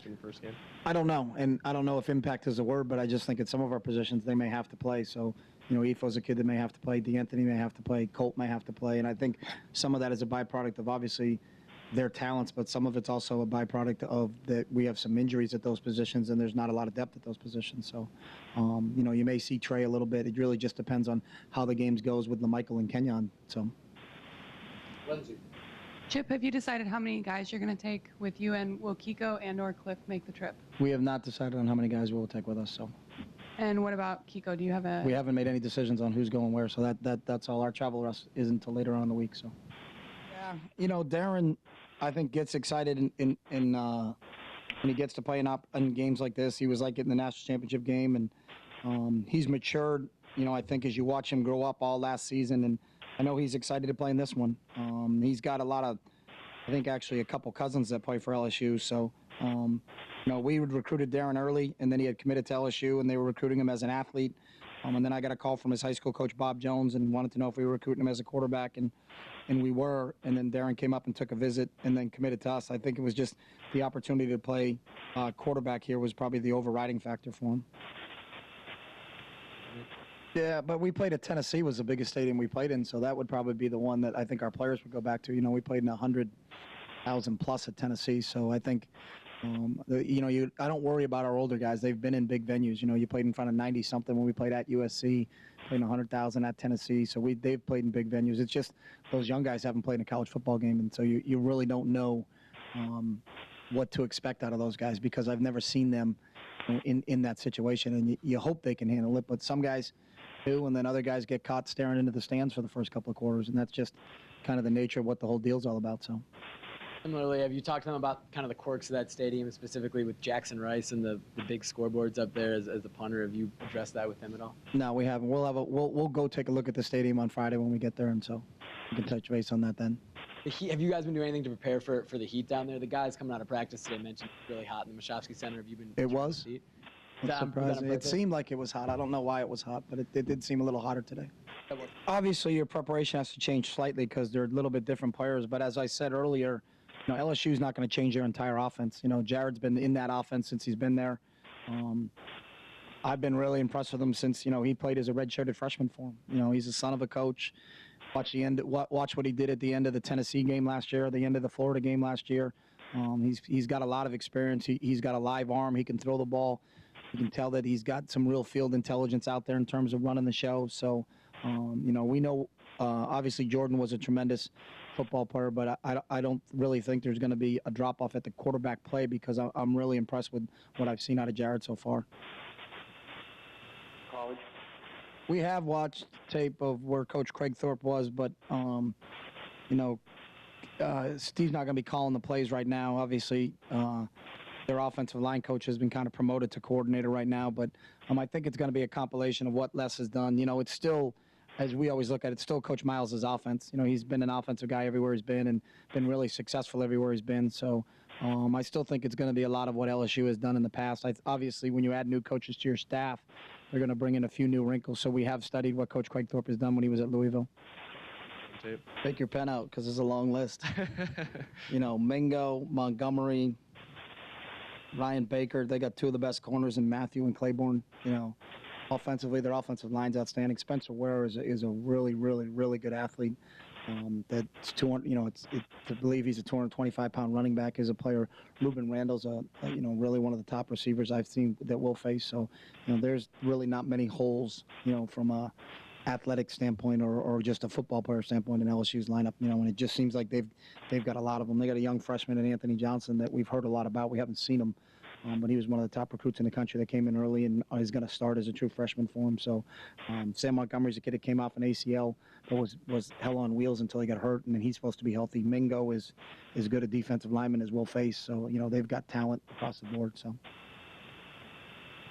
in the first game? I don't know, and I don't know if impact is a word, but I just think at some of our positions they may have to play. So, Efo's a kid that may have to play, DeAnthony may have to play, Colt may have to play, and I think some of that is a byproduct of obviously their talents, but some of it's also a byproduct of that we have some injuries at those positions, and there's not a lot of depth at those positions. So, you may see Trey a little bit. It really just depends on how the games goes with LaMichael and Kenyon. So, Lindsay. Chip, have you decided how many guys you're going to take with you, and will Kiko and or Cliff make the trip? We have not decided on how many guys we'll take with us. So. And what about Kiko? Do you have a? We haven't made any decisions on who's going where, so that's all. Our travel rest isn't until later on in the week. So. Yeah, Darren, I think gets excited in when he gets to play in games like this. He was like it in the national championship game, and he's matured. I think as you watch him grow up all last season, and I know he's excited to play in this one. He's got a lot of, I think actually a couple cousins that play for LSU. So, we recruited Darren early, and then he had committed to LSU, and they were recruiting him as an athlete. And then I got a call from his high school coach, Bob Jones, and wanted to know if we were recruiting him as a quarterback, and we were. And then Darren came up and took a visit and then committed to us. I think it was just the opportunity to play quarterback here was probably the overriding factor for him. Yeah, but we played at Tennessee was the biggest stadium we played in, so that would probably be the one that I think our players would go back to. We played in 100,000 plus at Tennessee, so I think, I don't worry about our older guys. They've been in big venues. You played in front of 90-something when we played at USC, played in 100,000 at Tennessee, so they've played in big venues. It's just those young guys haven't played in a college football game, and so you really don't know what to expect out of those guys because I've never seen them in that situation, and you hope they can handle it, but some guys do, and then other guys get caught staring into the stands for the first couple of quarters, and that's just kind of the nature of what the whole deal's all about. So, similarly, have you talked to them about kind of the quirks of that stadium, specifically with Jackson Rice and the big scoreboards up there as the punter? Have you addressed that with them at all? No, we haven't. We'll go take a look at the stadium on Friday when we get there, and so we can touch base on that then. Have you guys been doing anything to prepare for the heat down there? The guys coming out of practice today mentioned it's really hot in the Mashofsky Center. Have you been? It was. It seemed like it was hot. I don't know why it was hot, but it did seem a little hotter today. Obviously, your preparation has to change slightly because they're a little bit different players. But as I said earlier, LSU is not going to change their entire offense. Jared's been in that offense since he's been there. I've been really impressed with him since he played as a redshirted freshman for him. He's a son of a coach. Watch what he did at the end of the Tennessee game last year, the end of the Florida game last year. He's got a lot of experience. He's got a live arm. He can throw the ball. You can tell that he's got some real field intelligence out there in terms of running the show. So, we know obviously Jordan was a tremendous football player, but I don't really think there's going to be a drop-off at the quarterback play because I'm really impressed with what I've seen out of Jared so far. College? We have watched tape of where Coach Craig Thorpe was, but, Steve's not going to be calling the plays right now. Obviously, their offensive line coach has been kind of promoted to coordinator right now, but I think it's going to be a compilation of what Les has done. It's still, as we always look at it, still Coach Miles' offense. He's been an offensive guy everywhere he's been and been really successful everywhere he's been. So I still think it's going to be a lot of what LSU has done in the past. Obviously, when you add new coaches to your staff, they're going to bring in a few new wrinkles. So we have studied what Coach Craig Thorpe has done when he was at Louisville. Take your pen out because it's a long list. Mingo, Montgomery, Ryan Baker, they got two of the best corners in Matthew and Claiborne. Offensively, their offensive line's outstanding. Spencer Ware is a really, really, really good athlete. That's 200. To believe he's a 225-pound running back as a player. Ruben Randall's really one of the top receivers I've seen that we'll face. So, there's really not many holes, from a athletic standpoint or just a football player standpoint in LSU's lineup, and it just seems like they've got a lot of them. They got a young freshman in Anthony Johnson that we've heard a lot about. We haven't seen him, but he was one of the top recruits in the country that came in early and is going to start as a true freshman for him. So Sam Montgomery's a kid that came off an ACL but was hell on wheels until he got hurt, and then he's supposed to be healthy. Mingo is good a defensive lineman as Will Face, so they've got talent across the board. So.